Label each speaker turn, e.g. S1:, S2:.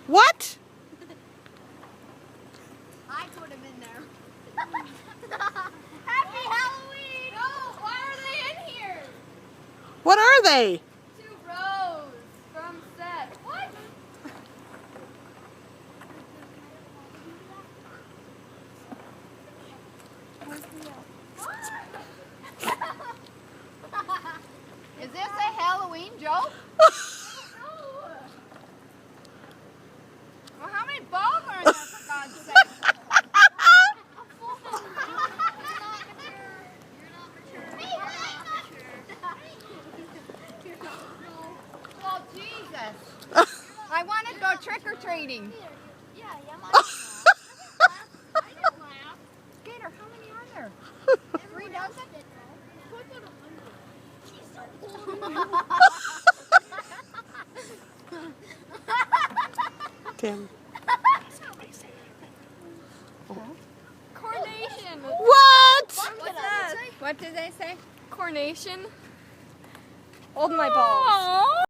S1: What?
S2: I put him in there. Happy Halloween! No, why are they in here?
S1: What are they?
S2: 2 rows from set. What? Is this a Halloween joke? Well, how many balls are in there, for God's sake? Well, Jesus. I want to go trick-or-treating. Gator, how many are there? 3 dozen?
S1: Tim.
S3: Coronation.
S1: What?
S2: What's that? What did they say?
S3: Coronation. Hold my balls.